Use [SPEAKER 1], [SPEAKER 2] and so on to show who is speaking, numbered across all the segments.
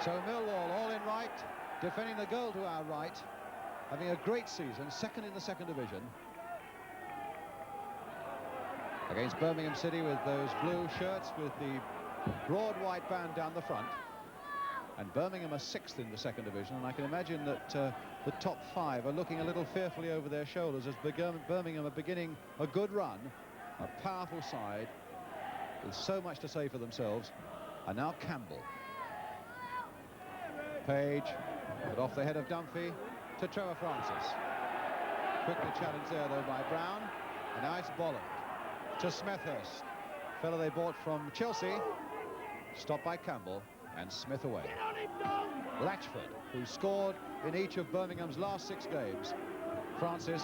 [SPEAKER 1] So Millwall all in right, defending the goal to our right, having a great season, second in the second division. Against Birmingham City with those blue shirts with the broad white band down the front. And Birmingham are sixth in the second division, and I can imagine that the top five are looking a little fearfully over their shoulders as Birmingham are beginning a good run, a powerful side with so much to say for themselves. And now Campbell. Page, but off the head of Dunphy to Trevor Francis. Quickly challenged there though by Brown, and now it's Bolland to Smethurst, fellow they bought from Chelsea, stopped by Campbell, and Smith away. Latchford, who scored in each of Birmingham's last 6 games. Francis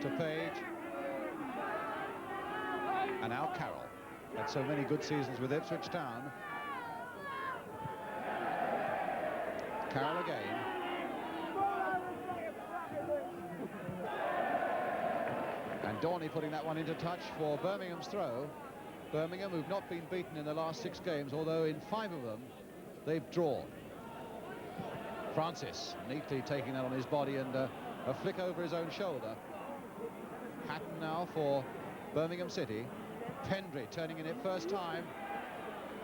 [SPEAKER 1] to Page, and now Carroll. Had so many good seasons with Ipswich Town. Carroll again. And Dorney putting that one into touch for Birmingham's throw. Birmingham, who've not been beaten in the last 6 games, although in 5 of them they've drawn. Francis neatly taking that on his body, and a flick over his own shoulder. Hatton now for Birmingham City. Pendry turning in it first time,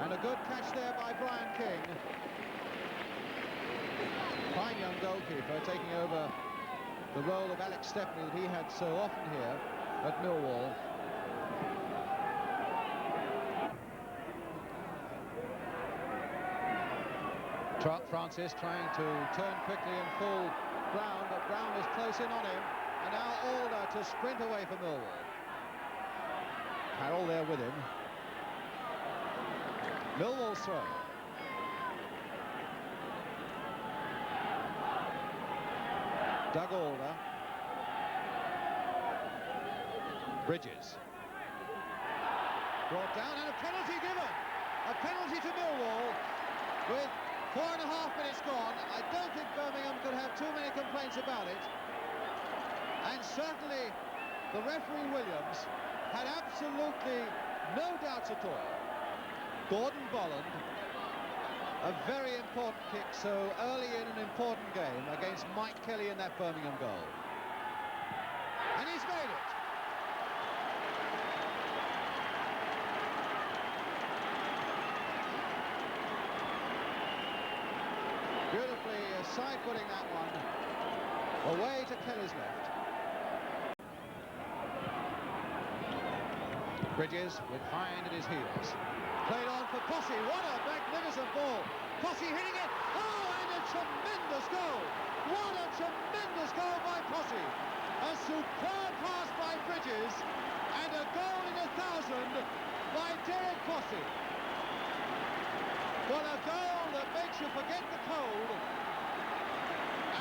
[SPEAKER 1] and a good catch there by Brian King. Fine young goalkeeper taking over the role of Alex Stepney that he had so often here at Millwall. Francis trying to turn quickly and fool Brown, but Brown was close in on him, and now Alder to sprint away for Millwall. Carroll there with him. Millwall's throw. Doug Alder. Bridges. Brought down, and a penalty given. A penalty to Millwall with 4.5 minutes gone. I don't think Birmingham could have too many complaints about it. And certainly the referee Williams had absolutely no doubts at all. Gordon Bolland, a very important kick so early in an important game against Mike Kelly in that Birmingham goal. And he's made it. Beautifully side-footing that one away to Kelly's left. Bridges with Hind at his heels. Played on for Posse. What a magnificent ball. Posse hitting it. Oh, and a tremendous goal. What a tremendous goal by Posse. A superb pass by Bridges, and a goal in 1,000 by Derek Posse. What a goal that makes you forget the cold,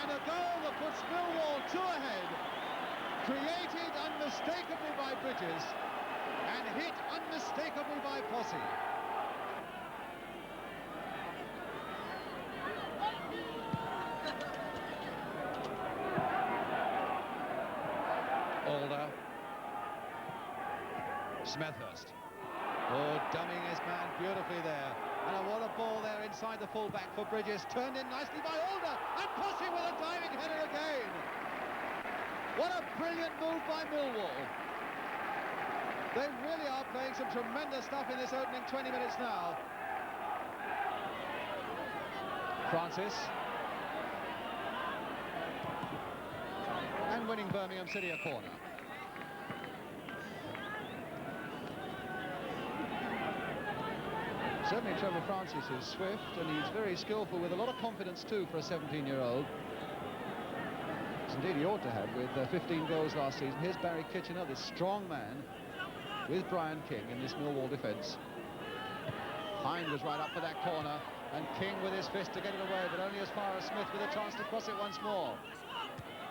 [SPEAKER 1] and a goal that puts Millwall 2 ahead, created unmistakably by Bridges and hit unmistakably by Posse. Alder. Smethurst. Oh, dumming his man beautifully there. And what a ball there inside the fullback for Bridges. Turned in nicely by Alder. And Posse with a diving header again. What a brilliant move by Millwall. They really are playing some tremendous stuff in this opening 20 minutes now. Francis. And winning Birmingham City a corner. Certainly Trevor Francis is swift, and he's very skillful with a lot of confidence too for a 17-year-old. Indeed he ought to have, with 15 goals last season. Here's Barry Kitchener, this strong man, with Brian King in this Millwall defence. Hind was right up for that corner, and King with his fist to get it away, but only as far as Smith with a chance to cross it once more.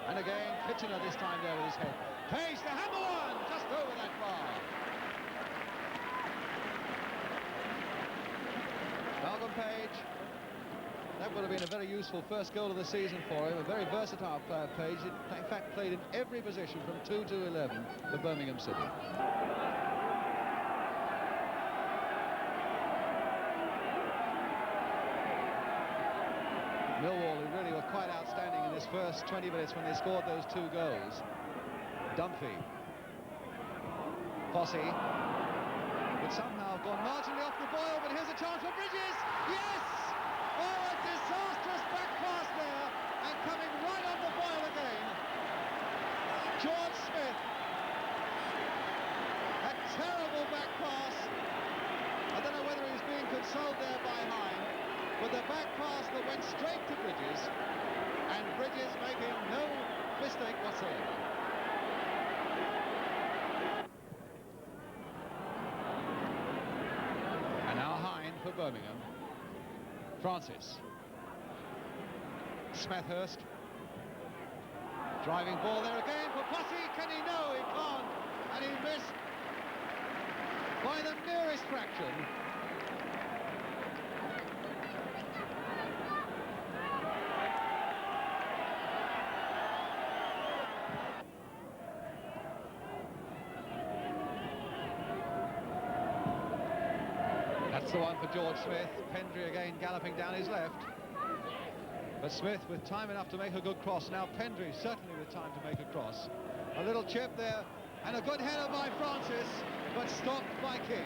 [SPEAKER 1] And again, Kitchener this time there with his head. Page to hammer one, just over that bar. Malcolm Page. That would have been a very useful first goal of the season for him. A very versatile player, Page. In fact, played in every position from 2 to 11 for Birmingham City. Millwall, who really were quite outstanding in this first 20 minutes when they scored those 2 goals. Dunphy. Fossey. But somehow gone marginally off the boil, but here's a chance for Bridges! Yes! Oh, a disastrous back pass there, and coming right on the boil again. George Smith. A terrible back pass. I don't know whether he was being consoled there by Hine, but the back pass that went straight to Bridges, and Bridges making no mistake whatsoever. And now Hine for Birmingham. Francis. Smethurst. Driving ball there again for Posse. Can he? No, he can't. And he missed by the merest fraction. That's the one for George Smith. Pendry again galloping down his left. But Smith with time enough to make a good cross. Now Pendry certainly with time to make a cross. A little chip there, and a good header by Francis, but stopped by King.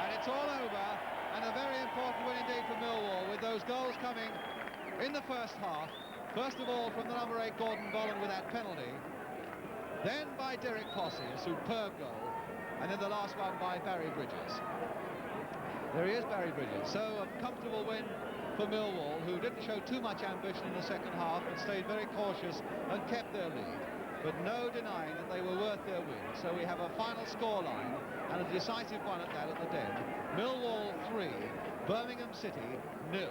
[SPEAKER 1] And it's all over, and a very important win indeed for Millwall, with those goals coming in the first half. First of all from the number 8 Gordon Bolland with that penalty, then by Derek Posse, a superb goal, and then the last one by Barry Bridges. There he is, Barry Bridges. So a comfortable win for Millwall, who didn't show too much ambition in the second half but stayed very cautious and kept their lead. But no denying that they were worth their win. So we have a final scoreline, and a decisive one at that at the Den. Millwall 3, Birmingham City 0.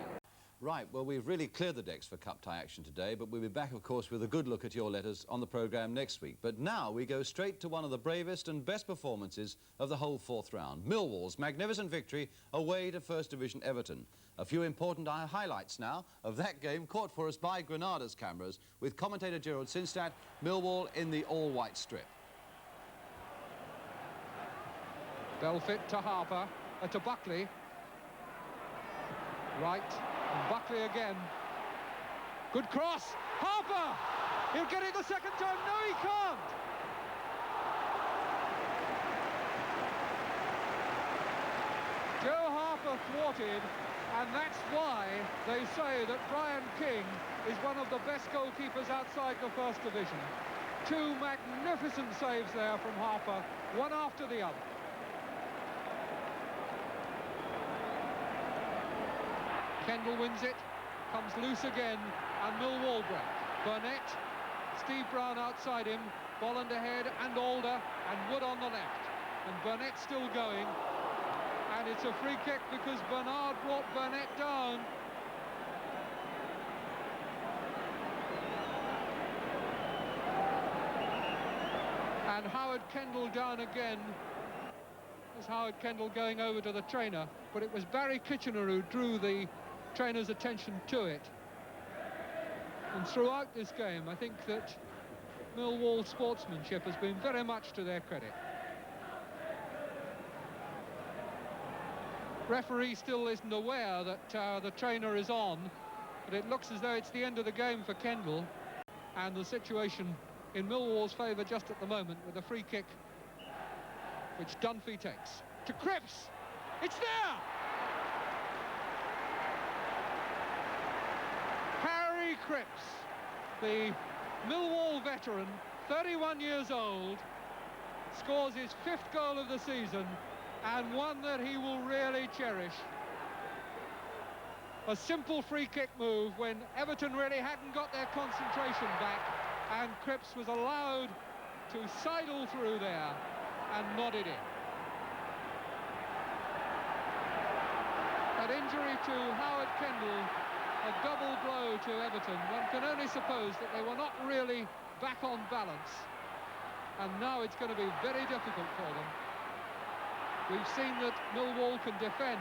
[SPEAKER 2] Right, well, we've really cleared the decks for cup tie action today, but we'll be back, of course, with a good look at your letters on the programme next week. But now we go straight to one of the bravest and best performances of the whole 4th round. Millwall's magnificent victory away to First Division Everton. A few important highlights now of that game, caught for us by Granada's cameras, with commentator Gerald Sinstadt. Millwall in the all-white strip.
[SPEAKER 3] Belfit to Harper, to Buckley. Right. Buckley again. Good cross. Harper! He'll get it the second time. No, he can't. Joe Harper thwarted, and that's why they say that Brian King is one of the best goalkeepers outside the First Division. 2 magnificent saves there from Harper, one after the other. Kendall wins it, comes loose again, and Millwall break. Burnett, Steve Brown outside him, Bolland ahead, and Alder, and Wood on the left. And Burnett still going, and it's a free kick because Bernard brought Burnett down. And Howard Kendall down again. There's Howard Kendall going over to the trainer, but it was Barry Kitchener who drew the trainer's attention to it. And throughout this game, I think that Millwall sportsmanship has been very much to their credit. Referee still isn't aware that the trainer is on, but it looks as though it's the end of the game for Kendall, and the situation in Millwall's favour just at the moment, with a free kick which Dunphy takes to Cripps. It's there! Harry Cripps, the Millwall veteran, 31 years old, scores his 5th goal of the season, and one that he will really cherish. A simple free kick move when Everton really hadn't got their concentration back, and Cripps was allowed to sidle through there and nod it in. That injury to Howard Kendall, a double blow to Everton. One can only suppose that they were not really back on balance, and now it's going to be very difficult for them. We've seen that Millwall can defend.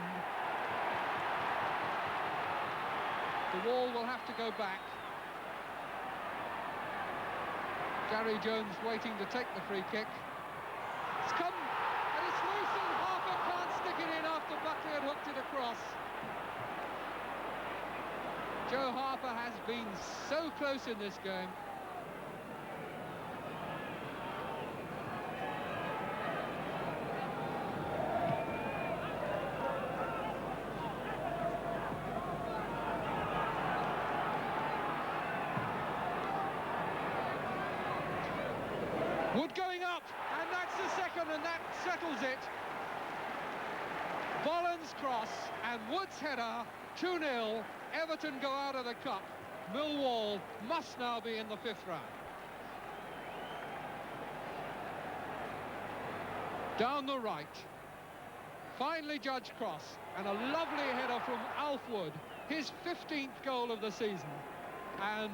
[SPEAKER 3] The wall will have to go back. Gary Jones waiting to take the free kick. It's come, and it's loose, and Harper can't stick it in after Buckley had hooked it across. Joe Harper has been so close in this game. Wood going up, and that's the second, and that settles it. Bolland's cross and Wood's header, 2-0. Everton go out of the cup. Millwall must now be in the 5th round. Down the right. Finally Judge Cross, and a lovely header from Alf Wood, his 15th goal of the season. And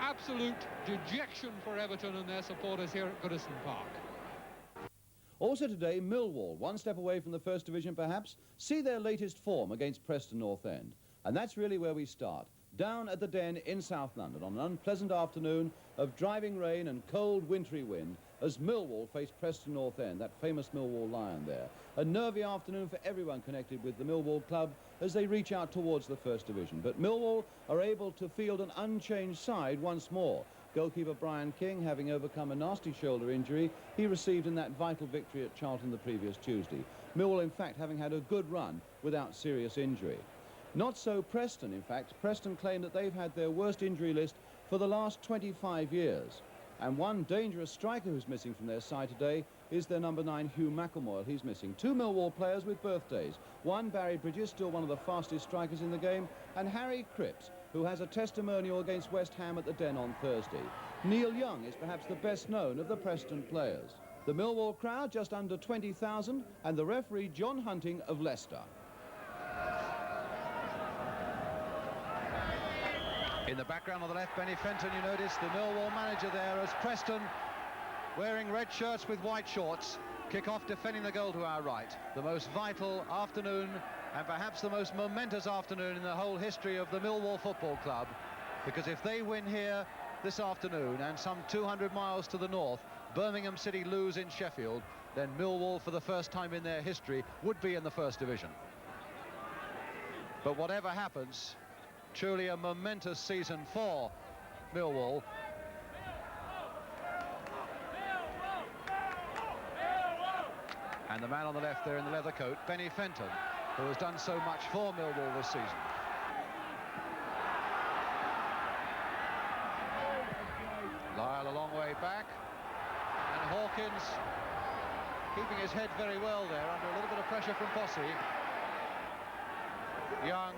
[SPEAKER 3] absolute dejection for Everton and their supporters here at Goodison Park.
[SPEAKER 2] Also today, Millwall, one step away from the First Division perhaps, see their latest form against Preston North End. And that's really where we start, down at the Den in South London on an unpleasant afternoon of driving rain and cold wintry wind as Millwall face Preston North End, that famous Millwall Lion there. A nervy afternoon for everyone connected with the Millwall club as they reach out towards the First Division. But Millwall are able to field an unchanged side once more. Goalkeeper Brian King having overcome a nasty shoulder injury he received in that vital victory at Charlton the previous Tuesday. Millwall, in fact, having had a good run without serious injury. Not so Preston, in fact. Preston claim that they've had their worst injury list for the last 25 years. And one dangerous striker who's missing from their side today is their number 9, Hugh McElmoyle. He's missing 2 Millwall players with birthdays. One, Barry Bridges, still one of the fastest strikers in the game, and Harry Cripps, who has a testimonial against West Ham at the Den on Thursday. Neil Young is perhaps the best known of the Preston players. The Millwall crowd just under 20,000, and the referee John Hunting of Leicester.
[SPEAKER 1] In the background on the left, Benny Fenton, you notice the Millwall manager there as Preston, wearing red shirts with white shorts, kick off defending the goal to our right. The most vital afternoon and perhaps the most momentous afternoon in the whole history of the Millwall Football Club, because if they win here this afternoon and some 200 miles to the north, Birmingham City lose in Sheffield, then Millwall for the first time in their history would be in the First Division. But whatever happens, truly a momentous season for Millwall. And the man on the left there in the leather coat, Benny Fenton, who has done so much for Millwall this season. Lyle a long way back, and Hawkins keeping his head very well there under a little bit of pressure from Posse. Young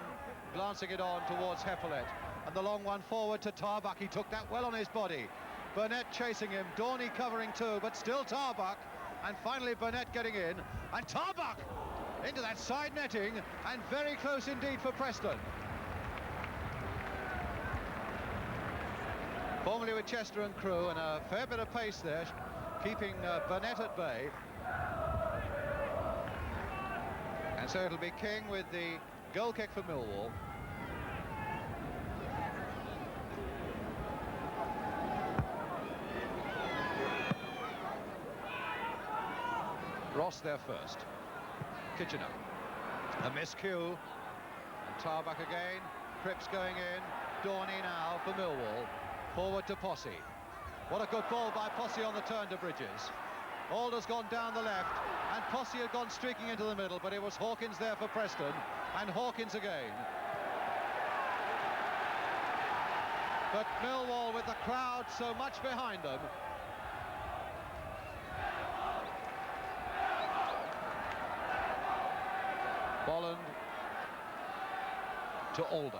[SPEAKER 1] glancing it on towards Heppelet, and the long one forward to Tarbuck. He took that well on his body. Burnett chasing him, Dorney covering too, but still Tarbuck, and finally Burnett getting in, and Tarbuck into that side netting, and very close indeed for Preston. Formerly with Chester and Crewe, and a fair bit of pace there, keeping Burnett at bay. And so it'll be King with the goal kick for Millwall. Ross there first. Kitchener. A miscue. And Tarbuck again. Cripps going in. Dorney now for Millwall. Forward to Posse. What a good ball by Posse on the turn to Bridges. Alder's gone down the left, and Posse had gone streaking into the middle, but it was Hawkins there for Preston, and Hawkins again. But Millwall, with the crowd so much behind them, Bolland to Alder.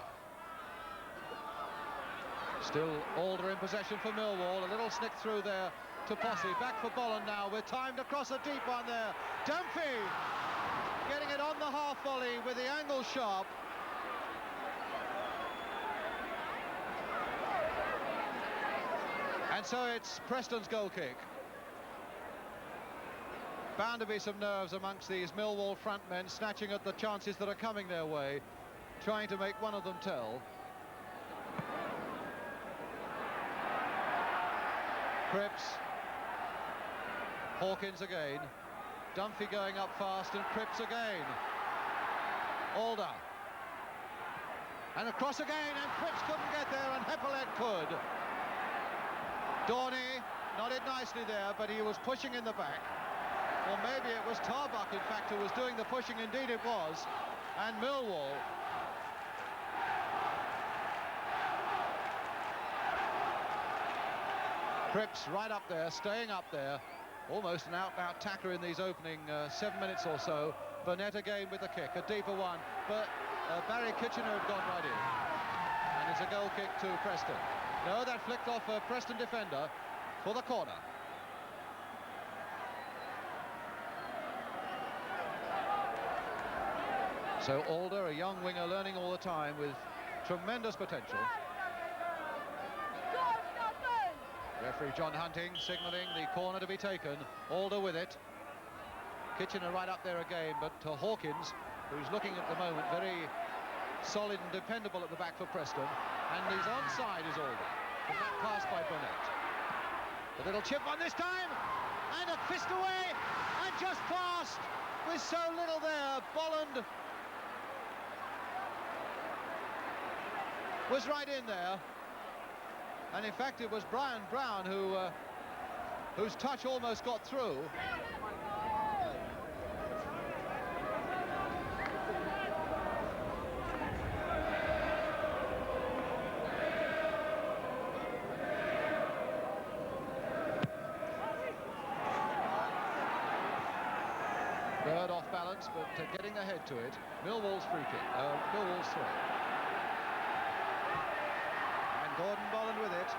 [SPEAKER 1] Still Alder in possession for Millwall. A little snick through there to Posse. Back for Bolland now, with time to cross a deep one there. Dunphy getting it on the half volley with the angle sharp. And so it's Preston's goal kick. Bound to be some nerves amongst these Millwall front men, snatching at the chances that are coming their way, trying to make one of them tell. Cripps. Hawkins again. Dunphy going up fast, and Cripps again. Alder. And across again, and Cripps couldn't get there, and Heppelet could. Dorney nodded nicely there, but he was pushing in the back. Or maybe it was Tarbuck, in fact, who was doing the pushing. Indeed it was. And Millwall. Cripps right up there, staying up there. Almost an out-and-out tacker in these opening 7 minutes or so. Burnett again with the kick, a deeper one. But Barry Kitchener had gone right in. And it's a goal kick to Preston. No, that flicked off a Preston defender for the corner. So Alder, a young winger, learning all the time with tremendous potential. Referee John Hunting signalling the corner to be taken. Alder with it. Kitchener right up there again, but Hawkins, who's looking at the moment very solid and dependable at the back for Preston, and he's onside is Alder from that pass by Burnett. A little chip on this time, and a fist away, and just past with so little there. Bolland was right in there, and in fact it was Brian Brown whose touch almost got through. Bird off balance, but getting ahead to it. Millwall's free kick, Millwall's throw. And Gordon Bolland with it.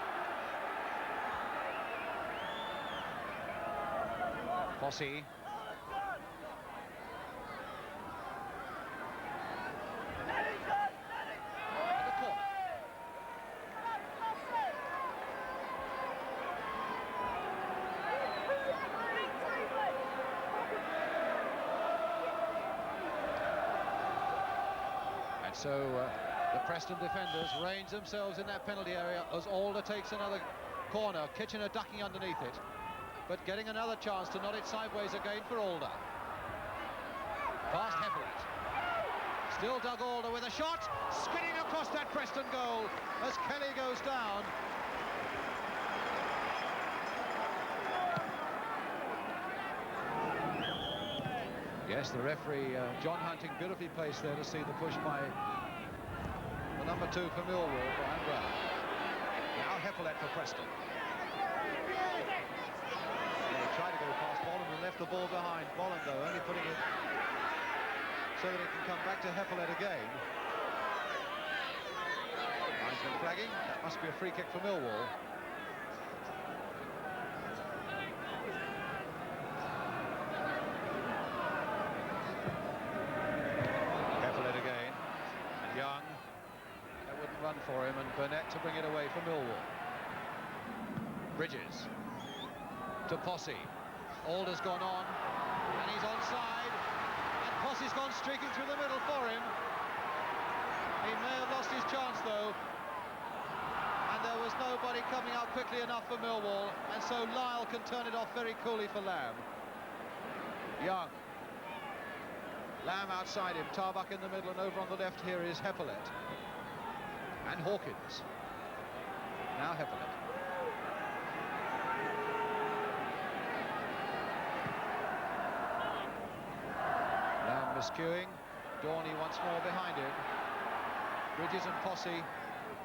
[SPEAKER 1] Fossey. And a corner. So the Preston defenders range themselves in that penalty area as Alder takes another corner. Kitchener ducking underneath it, but getting another chance to nod it sideways again for Alder. Past Heppelet. Still Doug Alder with a shot, skidding across that Preston goal as Kelly goes down. Yes, the referee, John Hunting, beautifully placed there to see the push by the number 2 for Millwall, Brian Brown. Now Heppelet for Preston. They tried to go past Bolland and left the ball behind. Bolland, though, only putting it so that it can come back to Heppelet again. Linesman flagging. That must be a free kick for Millwall. For him, and Burnett to bring it away for Millwall. Bridges to Posse. Alder's gone on, and he's onside, and Posse's gone streaking through the middle for him. He may have lost his chance though, and there was nobody coming up quickly enough for Millwall, and so Lyle can turn it off very coolly for Lamb. Young. Lamb outside him, Tarbuck in the middle, and over on the left here is Heppelet. And Hawkins. Now Heppelet. Lamb miscuing. Dorney once more behind him. Bridges and Posse,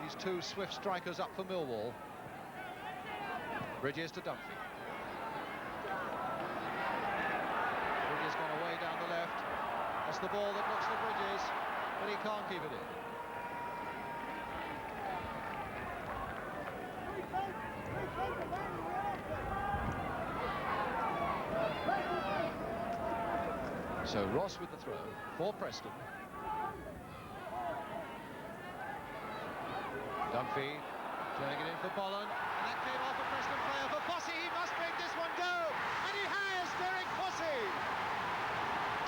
[SPEAKER 1] these two swift strikers up for Millwall. Bridges to Dunphy. Bridges gone away down the left. That's the ball that looks for Bridges, but he can't keep it in. So Ross with the throw for Preston. Dunphy turning it in for Bolland, and that came off a Preston player for Posse. He must make this one go, and he has. Derek Posse.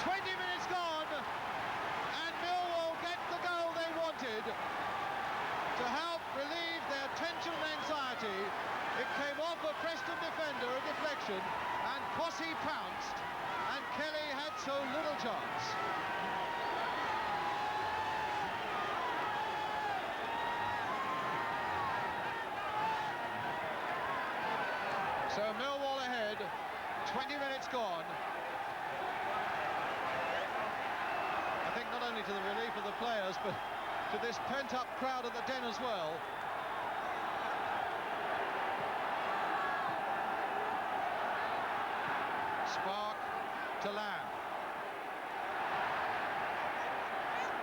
[SPEAKER 1] 20 minutes gone, and Millwall get the goal they wanted to help relieve their tension and anxiety. It came off a Preston defender, a deflection, and Posse pounced, and So Millwall ahead, 20 minutes gone. I think not only to the relief of the players, but to this pent-up crowd at the Den as well. Spark to Lamb.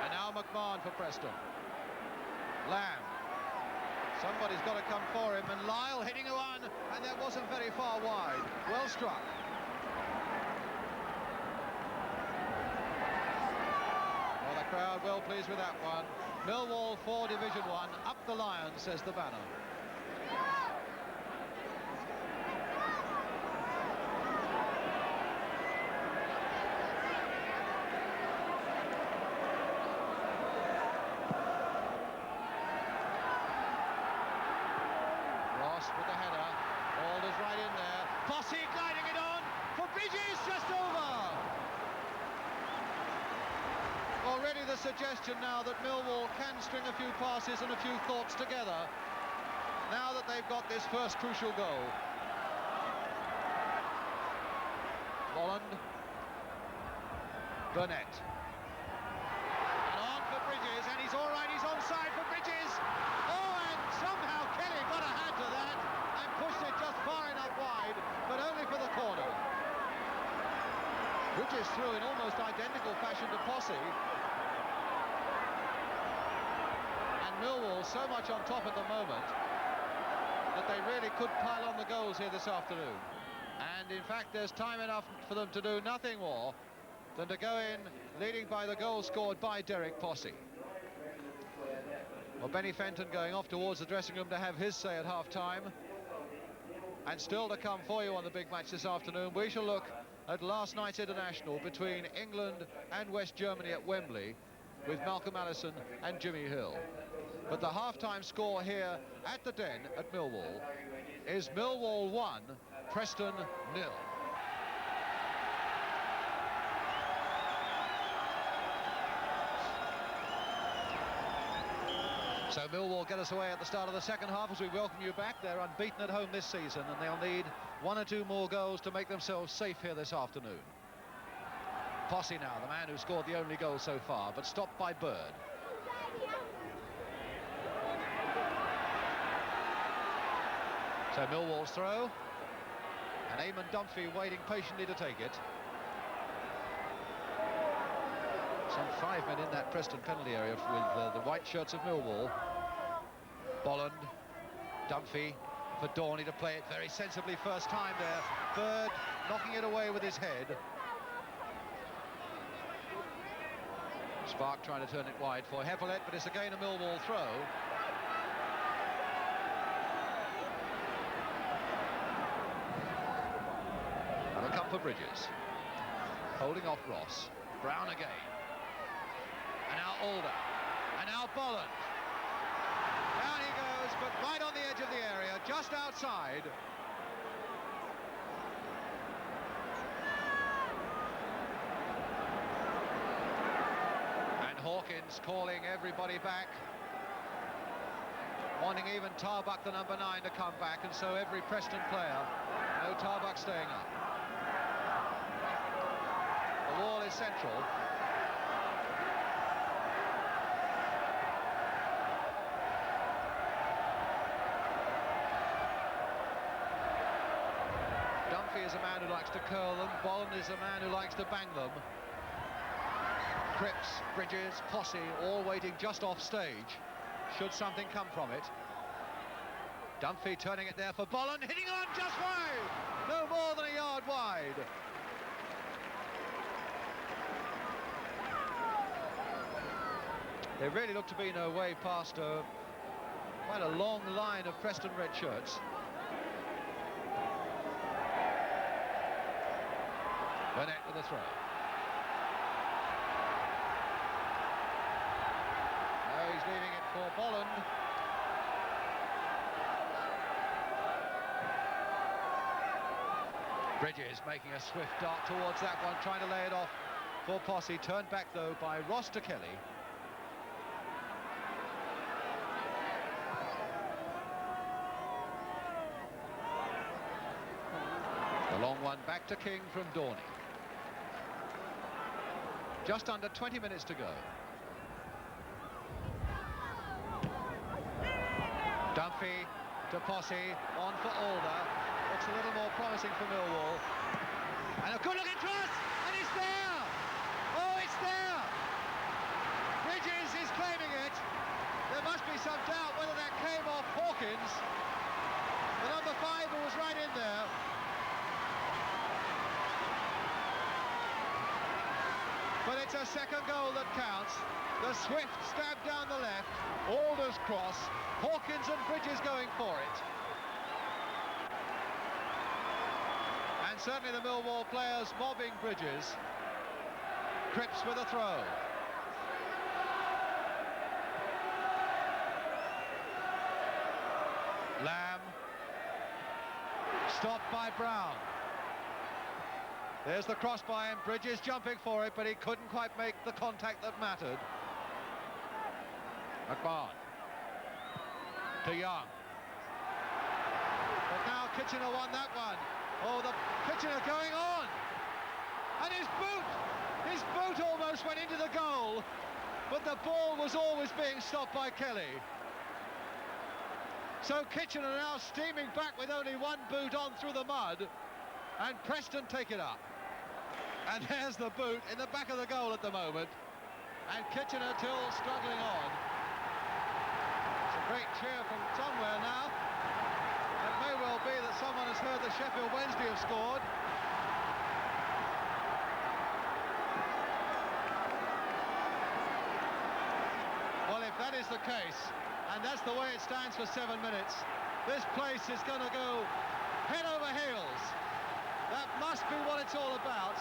[SPEAKER 1] And now McMahon for Preston. Lamb. Somebody's got to come for him, and Lyle hitting a one, and that wasn't very far wide. Well struck. Well, the crowd well pleased with that one. Millwall 4 Division 1, up the Lions, says the banner. With the header, Alder's right in there. Posse gliding it on for Bridges, just over. Already the suggestion now that Millwall can string a few passes and a few thoughts together now that they've got this first crucial goal. Bolland, Burnett, and on for Bridges, and he's all right. He's onside for Bridges. Oh, and somehow Kelly got a hand to that and pushed it just far enough wide, but only for the corner. Bridges threw in almost identical fashion to Posse. And Millwall so much on top at the moment that they really could pile on the goals here this afternoon. And in fact, there's time enough for them to do nothing more than to go in leading by the goal scored by Derek Posse. Well, Benny Fenton going off towards the dressing room to have his say at half-time. And still to come for you on the big match this afternoon, we shall look at last night's international between England and West Germany at Wembley with Malcolm Allison and Jimmy Hill. But the half-time score here at the Den at Millwall is Millwall 1, Preston 0. So Millwall get us away at the start of the second half as we welcome you back. They're unbeaten at home this season, and they'll need 1 or 2 more goals to make themselves safe here this afternoon. Posse now, the man who scored the only goal so far, but stopped by Bird. So Millwall's throw, and Eamon Dunphy waiting patiently to take it. Some 5 men in that Preston penalty area with the white shirts of Millwall. Bolland, Dunphy for Dorney to play it very sensibly first time there. Bird knocking it away with his head. Spark trying to turn it wide for Heppelet, but it's again a Millwall throw. That'll come for Bridges. Holding off Ross. Brown again. And now Alder. And now Bolland. Down he goes, but right on the edge of the area, just outside. And Hawkins calling everybody back. Wanting even Tarbuck, the number 9, to come back, and so every Preston player. No Tarbuck staying up. The wall is central. Dunphy is a man who likes to curl them. Bolland is a man who likes to bang them. Cripps, Bridges, Posse, all waiting just off stage, should something come from it. Dunphy turning it there for Bolland, hitting on just wide! No more than a yard wide. There really looked to be no way past quite a long line of Preston red shirts. Burnett with the throw. No, he's leaving it for Bolland. Bridges making a swift dart towards that one, trying to lay it off for Posse. Turned back, though, by Ross to Kelly. The long one back to King from Dorney. Just under 20 minutes to go. Dunphy to Posse, on for Alder. Looks a little more promising for Millwall. And a good-looking cross, and it's there! Oh, it's there! Bridges is claiming it. There must be some doubt whether that came off Hawkins. The number 5 who was right in there. But it's a second goal that counts. The swift stab down the left, Alder's cross, Hawkins and Bridges going for it. And certainly the Millwall players mobbing Bridges. Cripps with a throw. Lamb. Stopped by Brown. There's the cross by him, Bridges jumping for it, but he couldn't quite make the contact that mattered. McMahon to Young. But now Kitchener won that one. Oh, the Kitchener going on. And his boot almost went into the goal, but the ball was always being stopped by Kelly. So Kitchener now steaming back with only one boot on through the mud, and Preston take it up. And there's the boot in the back of the goal at the moment, and Kitchener still struggling on. It's a great cheer from somewhere now. It may well be that someone has heard that Sheffield Wednesday have scored. Well, if that is the case, and that's the way it stands for 7 minutes, this place is going to go head over heels. That must be what it's all about.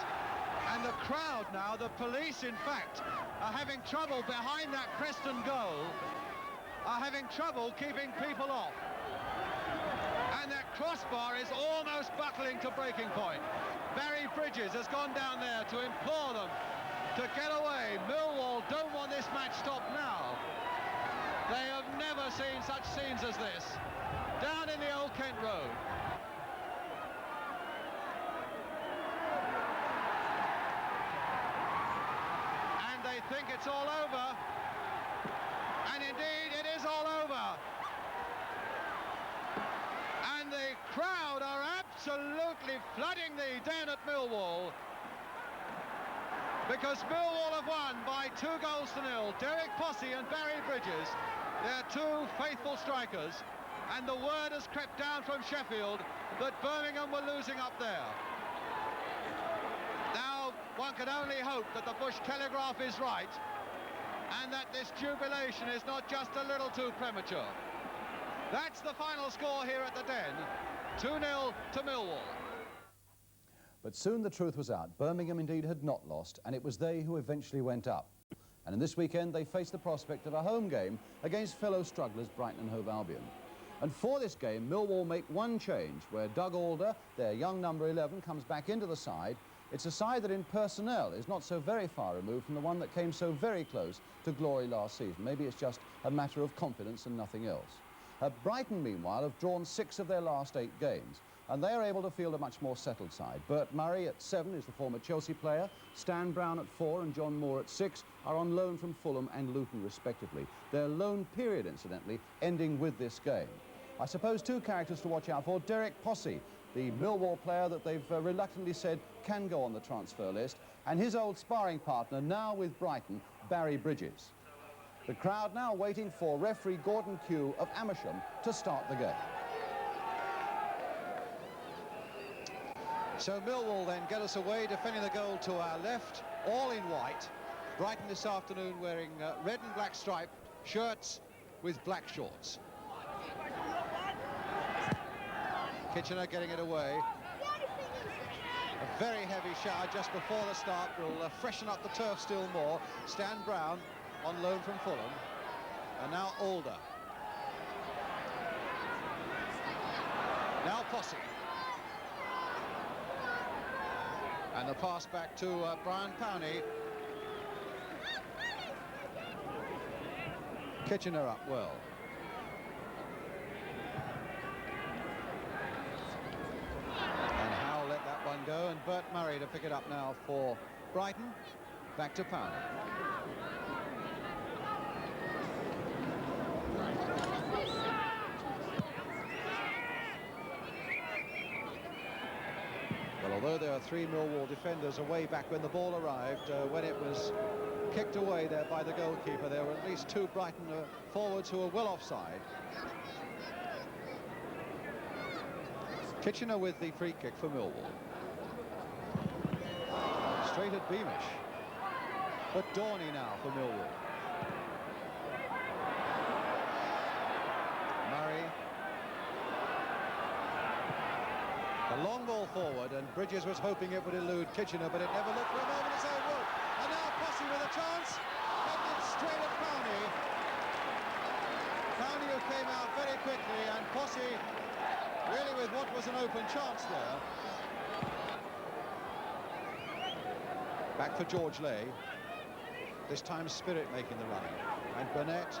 [SPEAKER 1] And the crowd now, the police in fact, are having trouble behind that Preston goal, are having trouble keeping people off. And that crossbar is almost buckling to breaking point. Barry Bridges has gone down there to implore them to get away. Millwall don't want this match stopped now. They have never seen such scenes as this. Down in the Old Kent Road. And they think it's all over. And indeed, it is all over. And the crowd are absolutely flooding the den at Millwall, because Millwall have won by 2-0. Derek Posse and Barry Bridges, they're two faithful strikers, and the word has crept down from Sheffield that Birmingham were losing up there. Now one can only hope that the Bush Telegraph is right, and that this jubilation is not just a little too premature. That's the final score here at the Den, 2-0 to Millwall.
[SPEAKER 2] But soon the truth was out. Birmingham indeed had not lost, and it was they who eventually went up. And in this weekend they faced the prospect of a home game against fellow strugglers Brighton and Hove Albion. And for this game, Millwall make one change, where Doug Alder, their young number 11, comes back into the side. It's a side that in personnel is not so very far removed from the one that came so very close to glory last season. Maybe it's just a matter of confidence and nothing else. Brighton, meanwhile, have drawn 6 of their last 8 games, and they are able to field a much more settled side. Bert Murray at 7 is the former Chelsea player. Stan Brown at 4 and John Moore at 6 are on loan from Fulham and Luton, respectively. Their loan period, incidentally, ending with this game. I suppose 2 characters to watch out for. Derek Posse, the Millwall player that they've reluctantly said can go on the transfer list, and his old sparring partner, now with Brighton, Barry Bridges. The crowd now waiting for referee Gordon Kew of Amersham to start the game.
[SPEAKER 1] So Millwall then get us away, defending the goal to our left, all in white. Brighton this afternoon wearing red and black striped shirts with black shorts. Kitchener getting it away. A very heavy shower just before the start will freshen up the turf still more. Stan Brown on loan from Fulham, and now Alder. Now Posse. And the pass back to Brian Powney. Kitchener up well. And Howe let that go, and Bert Murray to pick it up now for Brighton. Back to Powney. Well, although there are 3 Millwall defenders away back when the ball arrived, when it was kicked away there by the goalkeeper, there were at least 2 Brighton forwards who were well offside. Kitchener with the free kick for Millwall. Straight at Beamish. But Dorney now for Millwall. Murray. The long ball forward, and Bridges was hoping it would elude Kitchener, but it never looked for a moment as though it would. And now Posse with a chance. Headed it straight at Powney. Powney who came out very quickly, and Posse really with what was an open chance there. Back for George Lay. This time Spirit making the running. And Burnett,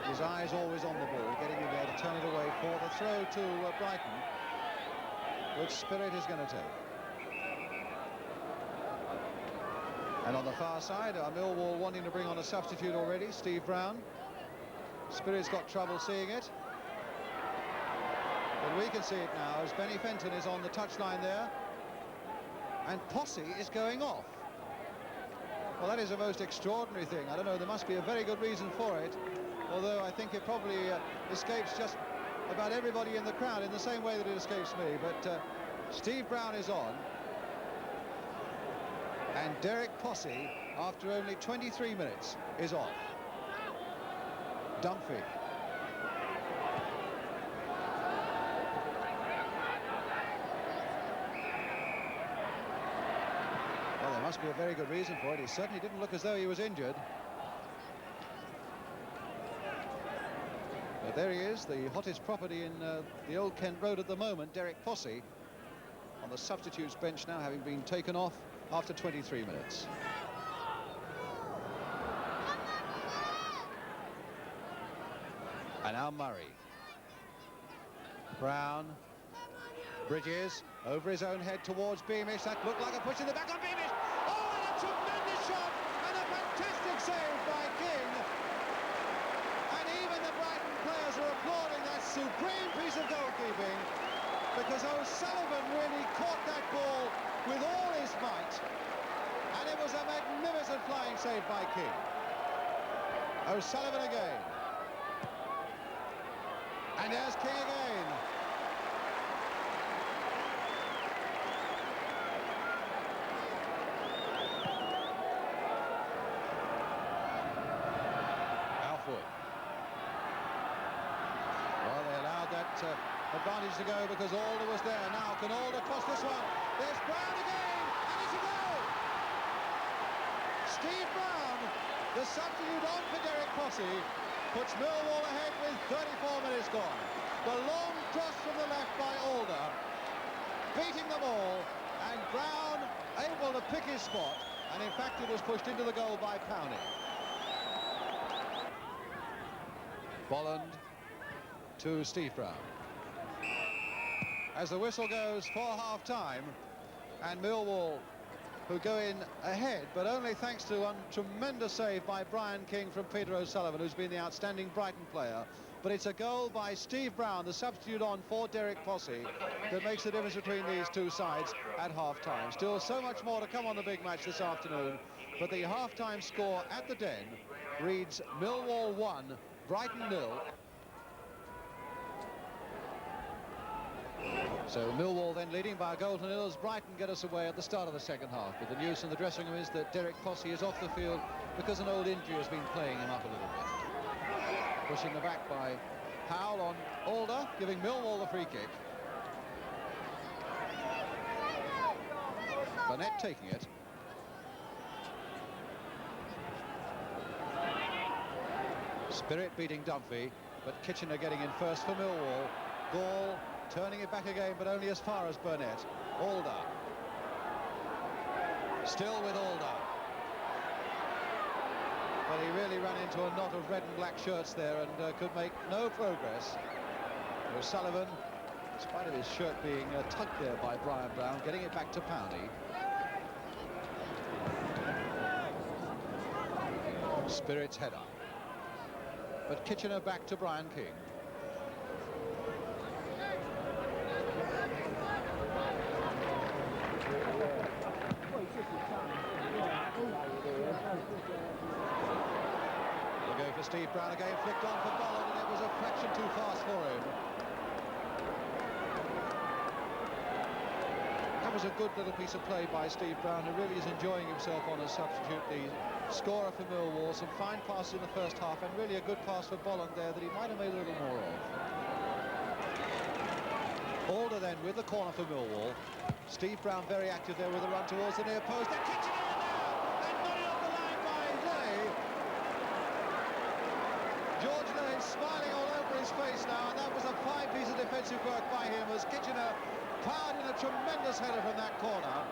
[SPEAKER 1] his eyes always on the ball, getting in there to turn it away for the throw to Brighton, which Spirit is going to take. And on the far side, Millwall wanting to bring on a substitute already, Steve Brown. Spirit's got trouble seeing it. But we can see it now as Benny Fenton is on the touchline there. And Posse is going off. Well, that is a most extraordinary thing. I don't know, there must be a very good reason for it. Although I think it probably escapes just about everybody in the crowd in the same way that it escapes me. But Steve Brown is on. And Derek Posse, after only 23 minutes, is off. Dunphy. Well, there must be a very good reason for it. He certainly didn't look as though he was injured. But there he is, the hottest property in the Old Kent Road at the moment, Derek Posse, on the substitutes bench now, having been taken off after 23 minutes. And now Murray. Brown. Bridges over his own head towards Beamish. That looked like a push in the back on Beamish. Oh, and a tremendous shot and a fantastic save by King. And even the Brighton players are applauding that supreme piece of goalkeeping, because O'Sullivan really caught that ball with all his might, and it was a magnificent flying save by King. O'Sullivan again. And there's King again. Alfwood. Well, they allowed that advantage to go because Alder was there. Now can Alder cross this one? There's Brown again, and it's a goal! Steve Brown, the substitute on for Derek Posse, puts Millwall ahead with 34 minutes gone. The long cross from the left by Alder, beating them all, and Brown able to pick his spot, and in fact it was pushed into the goal by Powney. Bolland to Steve Brown. As the whistle goes for half-time, and Millwall, who go in ahead, but only thanks to a tremendous save by Brian King from Peter O'Sullivan, who's been the outstanding Brighton player. But it's a goal by Steve Brown, the substitute on for Derek Posse, that makes the difference between these two sides at half-time. Still so much more to come on the big match this afternoon, but the half-time score at the Den reads Millwall 1, Brighton 0. So Millwall then leading by a goal to nil as Brighton get us away at the start of the second half. But the news in the dressing room is that Derek Posse is off the field because an old injury has been playing him up a little bit. Pushing the back by Powell on Alder, giving Millwall the free kick. Burnett taking it. Spirit beating Dunphy, but Kitchener getting in first for Millwall. Gall turning it back again, but only as far as Burnett. Alder. Still with Alder. But he really ran into a knot of red and black shirts there and could make no progress. O'Sullivan In spite of his shirt being tugged there by Brian Brown, getting it back to Powney. Spirit's header. But Kitchener back to Brian King. We'll go for Steve Brown again, flicked on for Bolland, and it was a fraction too fast for him. That was a good little piece of play by Steve Brown, who really is enjoying himself on a substitute, the scorer for Millwall. Some fine passes in the first half, and really a good pass for Bolland there that he might have made a little more of. Alder then with the corner for Millwall. Steve Brown very active there with a run towards the near post. And Kitchener now, and got it off the line by Lay. George Lay smiling all over his face now, and that was a fine piece of defensive work by him as Kitchener powered in a tremendous header from that corner.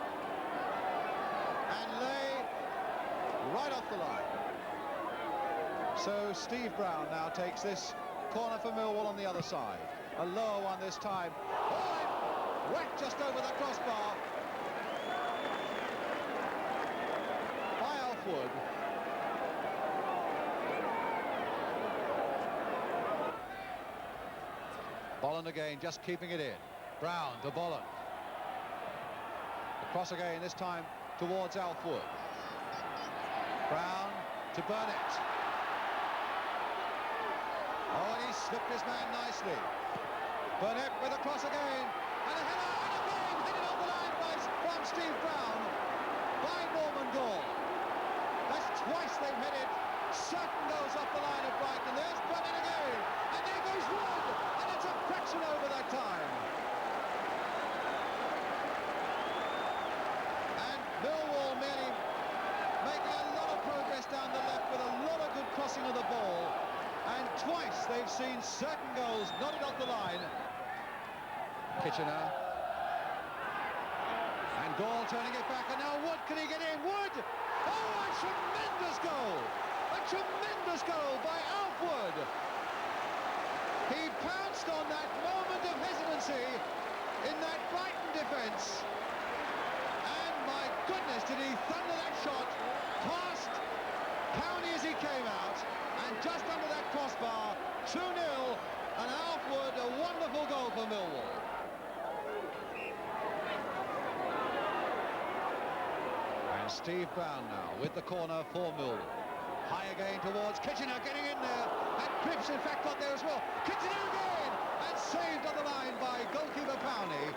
[SPEAKER 1] And Lay right off the line. So Steve Brown now takes this corner for Millwall on the other side. A lower one this time. Oh, whacked just over the crossbar by Alfwood. Bolland again, just keeping it in. Brown to Bolland. Across again, this time towards Alfwood. Brown to Burnett. Oh, and he slipped his man nicely. Burnett with a cross again, and a header, and again headed off the line from Steve Brown by Norman Gall. That's twice they've headed. Sutton goes off the line of Brighton. There's Burnett again, and there goes Wood, and it's a fraction over that time. And Millwall merely making a lot of progress down the left with a lot of good crossing of the ball. And twice they've seen certain goals knotted off the line. Kitchener. And Gall turning it back, and now Wood, can he get in? Wood! Oh, a tremendous goal! A tremendous goal by Alfwood! He pounced on that moment of hesitancy in that Brighton defence. And my goodness, did he thunder that shot past Powney as he came out. And just under that crossbar, 2-0, and Alfwood, a wonderful goal for Millwall. And Steve Brown now with the corner for Millwall. High again towards Kitchener, getting in there, and Cripps in fact got there as well. Kitchener again, and saved on the line by goalkeeper Powney.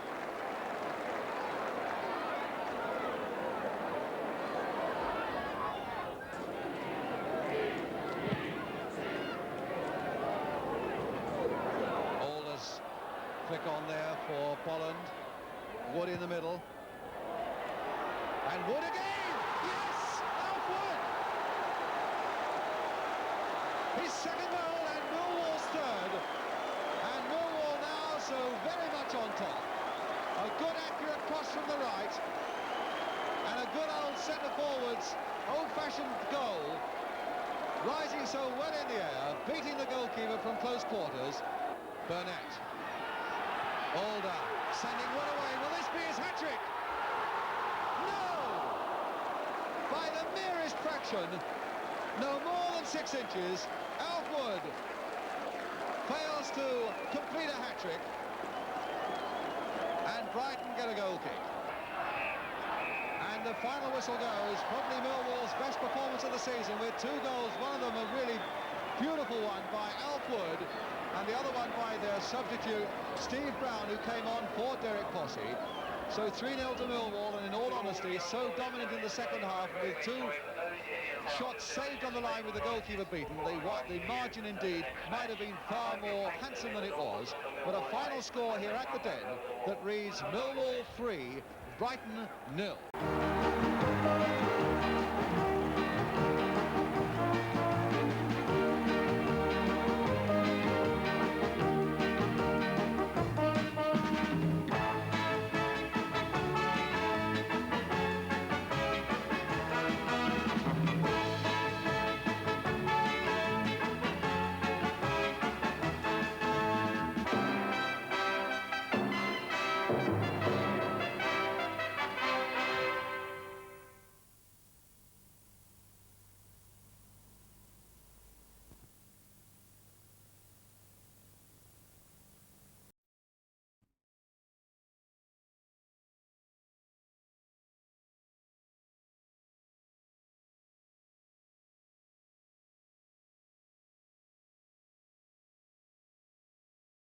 [SPEAKER 1] Flick on there for Bolland. Wood in the middle. And Wood again! Yes! Alfwood! His second goal and Millwall's third. And Millwall now so very much on top. A good accurate cross from the right. And a good old centre forwards old-fashioned goal. Rising so well in the air, beating the goalkeeper from close quarters. Burnett. Alder sending Wood away. Will this be his hat-trick? No! By the merest fraction, no more than 6 inches, Alfwood fails to complete a hat-trick, and Brighton get a goal kick. And the final whistle goes, probably Millwall's best performance of the season, with 2 goals, one of them a really beautiful one by Alfwood, and the other one by their substitute, Steve Brown, who came on for Derek Posse. So 3-0 to Millwall, and in all honesty, so dominant in the second half, with 2 shots saved on the line with the goalkeeper beaten. The margin, indeed, might have been far more handsome than it was. But a final score here at the Den that reads Millwall 3, Brighton 0.